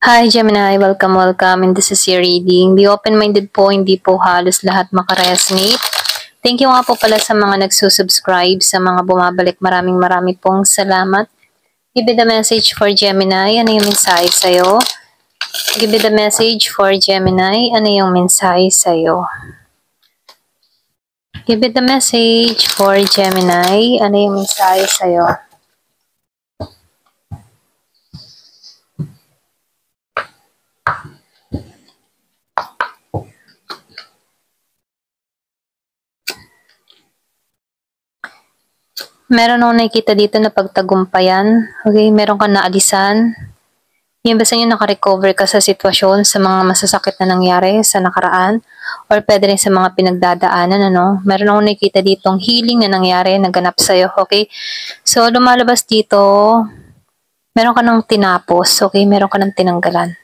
Hi Gemini, welcome and this is your reading. Be open-minded po, hindi po halos lahat makaresonate. Thank you nga po pala sa mga nagsusubscribe, sa mga bumabalik. Maraming pong salamat. Give me the message for Gemini. Ano yung mensahe sa'yo? Give me the message for Gemini. Ano yung mensahe sa'yo? Give me the message for Gemini. Ano yung mensahe sa'yo? Meron akong nakikita dito na pagtagumpayan. Okay, meron kang naalisan. Yung basta nyo nakarecover ka sa sitwasyon, sa mga masasakit na nangyari sa nakaraan, or pwede rin sa mga pinagdadaanan, ano. Meron akong nakikita ditong healing na nangyari, naganap sa'yo, okay? So, lumalabas dito, meron ka ng tinapos, okay? Meron ka ng tinanggalan.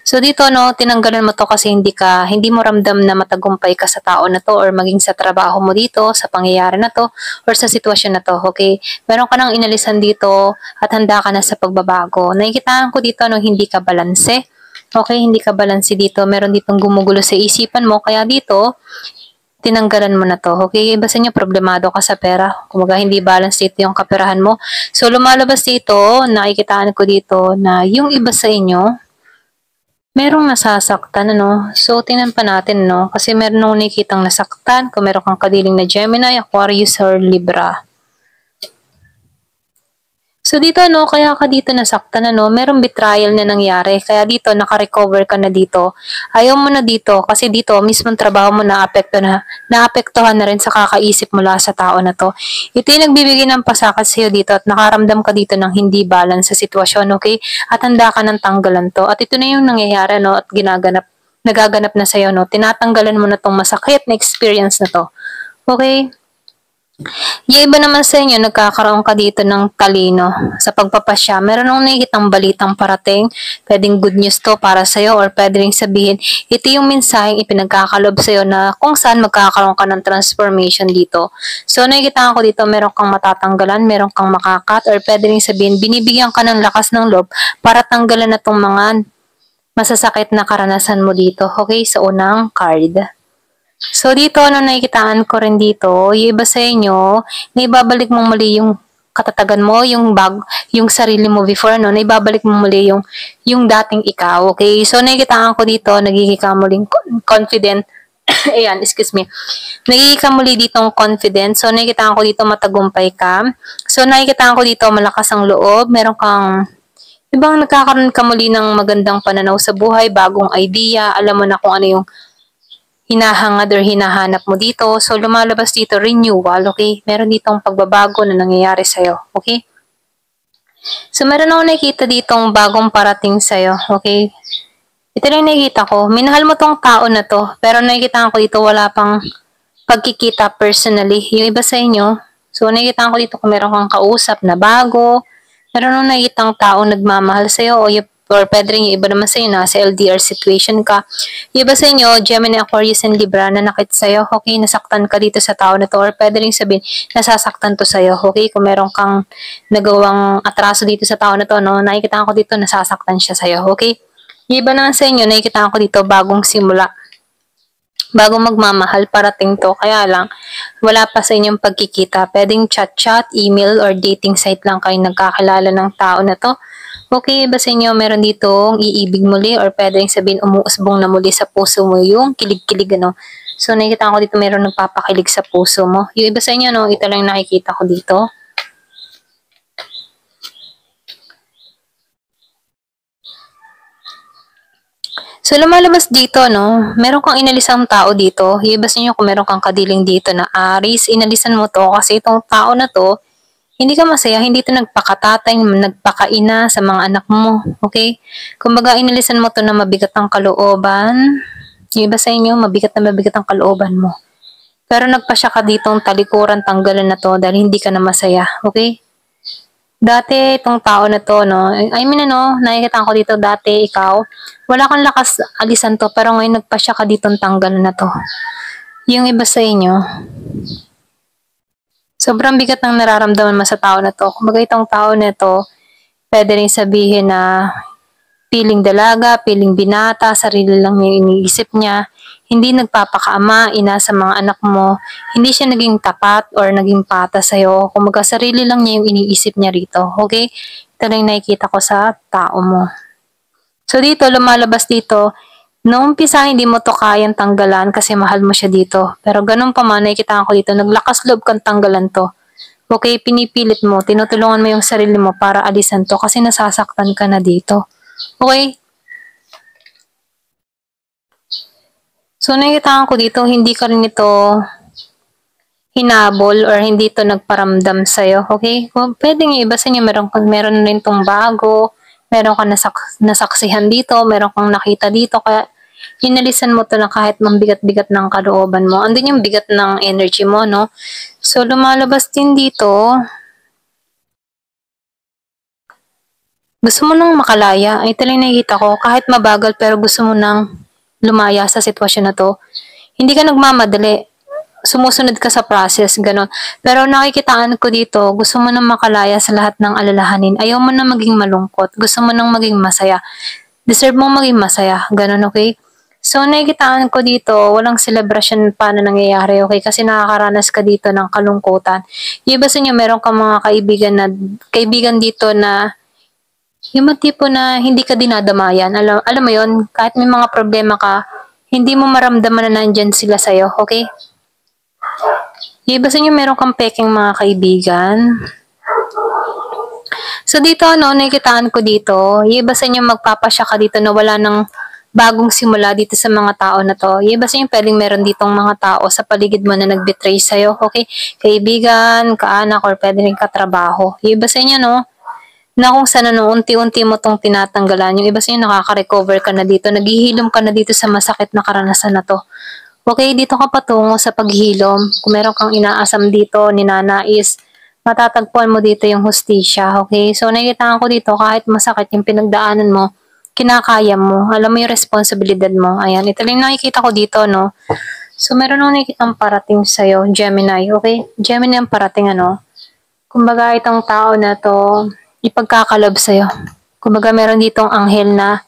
So dito no, tinanggalan mo to kasi hindi mo ramdam na matagumpay ka sa tao na to or maging sa trabaho mo dito, sa pangyayari na to or sa sitwasyon na to, okay? Meron ka nang inalisan dito at handa ka na sa pagbabago. Nakikitaan ko dito no, hindi ka balanse. Okay, hindi ka balanse dito. Meron ditong gumugulo sa isipan mo kaya dito tinanggalan mo na to. Okay, basta nyo problemado ka sa pera. Kumaga hindi balance dito yung kaperahan mo. So lumalabas dito, nakikitaan ko dito na yung iba sa inyo merong nasasaktan, ano? So, tingnan pa natin, no? Kasi meron nung nakikitang nasaktan. Kung meron kang kadiling na Gemini, Aquarius, or Libra. So, dito, no? Kaya ka dito nasaktan, ano? Merong betrayal na nangyari. Kaya dito, naka-recover ka na dito. Ayaw mo na dito. Kasi dito, mismong trabaho mo naapektuhan na rin sa kakaisip mula sa tao na to. Ito yung nagbibigay ng pasakat sa'yo dito at nakaramdam ka dito ng hindi balance sa sitwasyon, okay? At handa ka ng tanggalan to. At ito na yung nangyayari, no? At nagaganap na sa'yo, no? Tinatanggalan mo na tong masakit na experience na to. Okay? Yung iba naman sa inyo, nagkakaroon ka dito ng talino sa pagpapasya. Meron nung nakikitang balitang parating. Pwedeng good news to para sa'yo or pwede rin sabihin, ito yung mensaheng ipinagkakalob sa'yo na kung saan magkakaroon ka ng transformation dito. So, nakikita ko dito, meron kang matatanggalan, meron kang makakat, or pwede rin sabihin, binibigyan ka ng lakas ng loob para tanggalan na tong mga masasakit na karanasan mo dito. Okay, sa unang card. So, dito, ano nakikitaan ko rin dito, yung iba sa inyo, na ibabalik mo muli yung katatagan mo, yung sarili mo before, no, na ibabalik mo muli yung dating ikaw, okay? So, nakikitaan ko dito, nagiging ka muling confident, ayan, excuse me, nagiging ka muli ditong confident, so, nakikitaan ko dito, matagumpay ka, so, nakikitaan ko dito, malakas ang loob, meron kang ibang nagkakaroon ka muli ng magandang pananaw sa buhay, bagong idea, alam mo na kung ano yung hinahangad or hinahanap mo dito. So, lumalabas dito, renewal, okay? Meron ditong pagbabago na nangyayari sa'yo, okay? So, meron ako nakikita ditong bagong parating sa'yo, okay? Ito lang nakikita ko. Minahal mo tong tao na to, pero nakikita ko dito wala pang pagkikita personally. Yung iba sa inyo, so nakikita ko dito kung meron kang kausap na bago, meron nung nakikitang tao nagmamahal sa'yo or pwede rin yung iba naman sa'yo nasa LDR situation ka. Yung iba sa inyo, Gemini, Aquarius, and Libra na nakit sa'yo, okay, nasaktan ka dito sa tao na to or pwede rin sabihin, nasasaktan to sa'yo, okay, kung meron kang nagawang atraso dito sa tao na to, no, nakikita ko dito, nasasaktan siya sa'yo, okay. Yung iba naman sa inyo, nakikita ko dito, bagong simula. Bago magmamahal, parating to. Kaya lang, wala pa sa inyong pagkikita. Pwedeng chat-chat, email, or dating site lang kayo nagkakilala ng tao na to. Okay, ba sa inyo meron ditong iibig muli or pwedeng sabihin umuusbong na muli sa puso mo yung kilig-kilig, ano. So, nakikita ko dito meron nagpapakilig sa puso mo. Yung iba sa inyo, no, ito lang nakikita ko dito. So, lumalabas dito, no, meron kang inalisang tao dito. Yung iba sa inyo kung meron kang kadiling dito na Aries, inalisan mo to kasi itong tao na to, hindi ka masaya, hindi to nagpakatatay, nagpakaina sa mga anak mo, okay? Kumbaga, inalisan mo to na mabigat ang kalooban. Yung iba sa inyo, mabigat ang kalooban mo. Pero nagpasya ka ditong talikuran, tanggalan na to dahil hindi ka na masaya, okay? Dati, itong tao na to, no, I mean, ano, nakikita ko dito, dati, ikaw, wala kang lakas alisan to, pero ngayon nagpasya ka ditong tanggalan na to. Yung iba sa inyo, sobrang bigat ng nararamdaman mo sa tao na to. Kumbaga itong tao na to, pwede rin sabihin na Piling dalaga, piling binata, sarili lang yung iniisip niya. Hindi nagpapakaama, ina sa mga anak mo. Hindi siya naging tapat or naging patas sa'yo. Kumbaga, sarili lang niya yung iniisip niya rito. Okay? Ito lang yung nakikita ko sa tao mo. So, dito, lumalabas dito, noong umpisa, hindi mo to kayang tanggalan kasi mahal mo siya dito. Pero ganun pa man, nakikita ko dito, naglakas loob kang tanggalan to. Okay, pinipilit mo, tinutulungan mo yung sarili mo para alisan to kasi nasasaktan ka na dito. Okay? So, nakikita ko dito, hindi ka rin ito hinabol or hindi ito nagparamdam sa'yo. Okay? Kung pwedeng yung iba sa inyo, meron rin itong bago, meron kang nasaksihan dito, meron kang nakita dito, kaya hinalisan mo to na kahit mambigat-bigat ng kalooban mo. Andun yung bigat ng energy mo, no? So, lumalabas din dito, gusto mo nang makalaya. Ito lang nakikita ko, kahit mabagal pero gusto mo nang lumaya sa sitwasyon na to. Hindi ka nagmamadali. Sumusunod ka sa process, gano'n. Pero nakikitaan ko dito, gusto mo nang makalaya sa lahat ng alalahanin. Ayaw mo na maging malungkot. Gusto mo nang maging masaya. Deserve mong maging masaya. Gano'n, okay? So, nakikitaan ko dito, walang celebration pa na nangyayari, okay? Kasi nakakaranas ka dito ng kalungkutan. Yung iba sa inyo, meron kang mga kaibigan dito na yung mga tipo na hindi ka dinadamayan. Alam mo yon, kahit may mga problema ka, hindi mo maramdaman na nandyan sila sa'yo, okay? Yung iba sa inyo, meron kang peking mga kaibigan. So dito, nakikitaan ko dito, yung iba sa inyo magpapasya ka dito na wala ng bagong simula dito sa mga tao na to. Yung iba sa inyo, pwedeng meron ditong mga tao sa paligid mo na nag-betray sa'yo, okay? Kaibigan, kaanak, or pwede rin katrabaho. Yung iba sa inyo, na kung saan unti-unti mo tong tinatanggalan. Yung iba sa inyo, nakaka-recover ka na dito, naghihilom ka na dito sa masakit na karanasan na to. Okay, dito ka patungo sa paghilom. Kung meron kang inaasam dito, ninanais, matatagpuan mo dito yung hustisya. Okay, so nakikita ko dito, kahit masakit yung pinagdaanan mo, kinakaya mo. Alam mo yung responsibilidad mo. Ayan, ito lang nakikita ko dito, no? So, meron akong nakikitang parating sa'yo, Gemini. Okay, Gemini ang parating, kumbaga, itong tao na to, ipagkakalob sa'yo. Kumbaga, meron ditong anghel na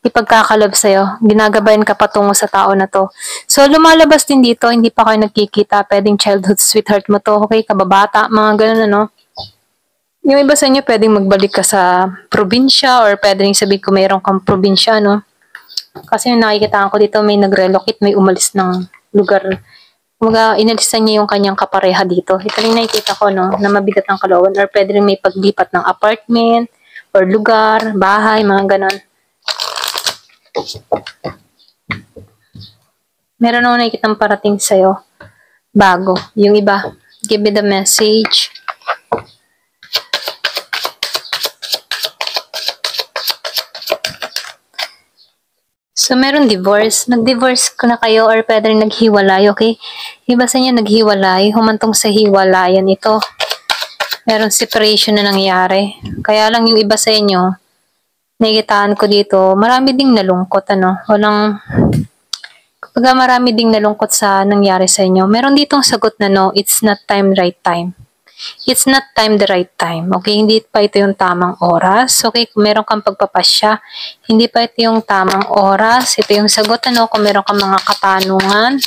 ipagkakalob sa'yo. Ginagabayan ka patungo sa tao na to. So, lumalabas din dito, hindi pa kayo nagkikita. Pwedeng childhood sweetheart mo to, okay? Kababata, mga ganun, Yung iba sa inyo, pwedeng magbalik ka sa probinsya or pwedeng sabihin ko mayroon kang probinsya, Kasi nakikita ko dito, may nag-relocate, may umalis ng lugar. Kumbaga, inalisan niya yung kanyang kapareha dito. Ito rin nakikita ko, na mabigat ang kalooban or pwede rin may paglipat ng apartment or lugar, bahay, mga ganon. Meron ako nakikitang parating sa'yo. Bago. Yung iba, give me the message. So, meron divorce. Nag-divorce ko na kayo or pwede rin naghiwalay, okay? Iba sa inyo naghiwalay, humantong sa hiwalayan ito. Meron separation na nangyari. Kaya lang yung iba sa inyo, nakikitaan ko dito, marami ding nalungkot, kapag marami ding nalungkot sa nangyari sa inyo. Meron ditong sagot na it's not time, right time. It's not time, the right time. Okay, hindi pa ito yung tamang oras. Okay, kung meron kang pagpapasya, hindi pa ito yung tamang oras. Ito yung sagot, kung meron kang mga katanungan.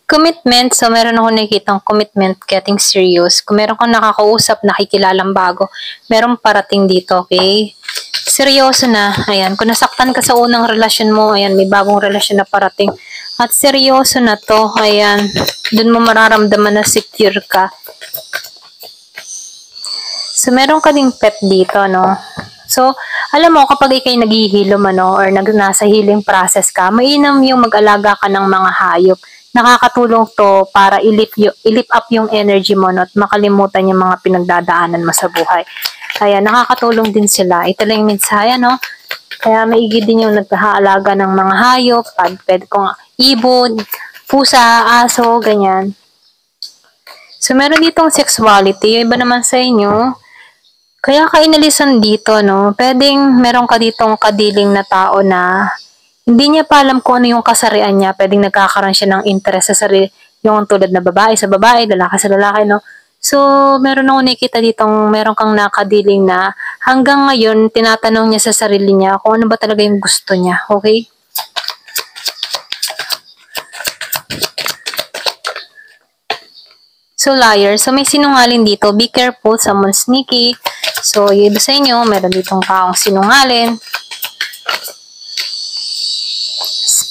Commitment, so meron ako nakikitang commitment, getting serious. Kung meron kang nakakausap, nakikilalang bago, meron parating dito, okay? Seryoso na, ayan. Kung nasaktan ka sa unang relasyon mo, ayan, may bagong relasyon na parating. At seryoso na to, ayan. Doon mo mararamdaman na secure ka. So, meron ka ding pet dito, So, alam mo, kapag ikay naghihilom, or nasa healing process ka, mainam yung mag-alaga ka ng mga hayop. Nakakatulong to para i-lift up yung energy mo, at makalimutan yung mga pinagdadaanan mo sa buhay. Kaya nakakatulong din sila. Ito lang yung mensahe, Kaya maigi din yung naghahaalaga ng mga hayop, pwede kong ibon, pusa, aso, ganyan. So, meron ditong sexuality. Yung iba naman sa inyo, kaya ka inalisan dito, pwedeng meron ka ditong kadiling na tao na Hindi niya pa alam kung ano yung kasarian niya, pwedeng nagkakaroon siya ng interest sa sarili, yung tulad na babae, lalaki sa lalaki, no? So, meron akong nakikita ditong meron kang nakadiling na hanggang ngayon, tinatanong niya sa sarili niya kung ano ba talaga yung gusto niya, okay? So, liar. So, may sinungaling dito. Be careful, someone sneaky. So, yung iba sa inyo, meron ditong taong sinungaling.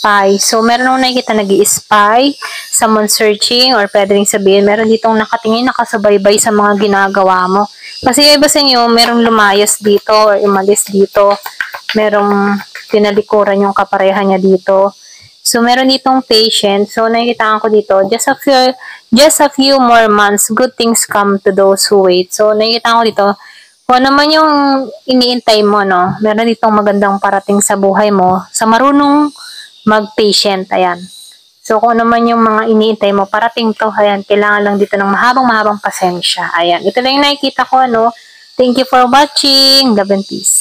Spy. So, meron akong nakikita nag-i-spy, someone searching, or pwede rin sabihin, meron ditong nakatingin, nakasubaybay sa mga ginagawa mo. Kasi yung iba sa inyo, merong lumayas dito, or umalis dito, merong tinalikuran yung kapareha niya dito. So, meron ditong patient. So, nakikita ko dito, just a few more months, good things come to those who wait. So, nakikita ko dito, kung ano man yung iniintay mo, no, meron ditong magandang parating sa buhay mo, sa marunong mag-patient, ayan. So, kung ano man yung mga iniintay mo, parating to, ayan, kailangan lang dito ng mahabang pasensya, ayan. Ito lang yung nakikita ko, ano. Thank you for watching. Love and peace.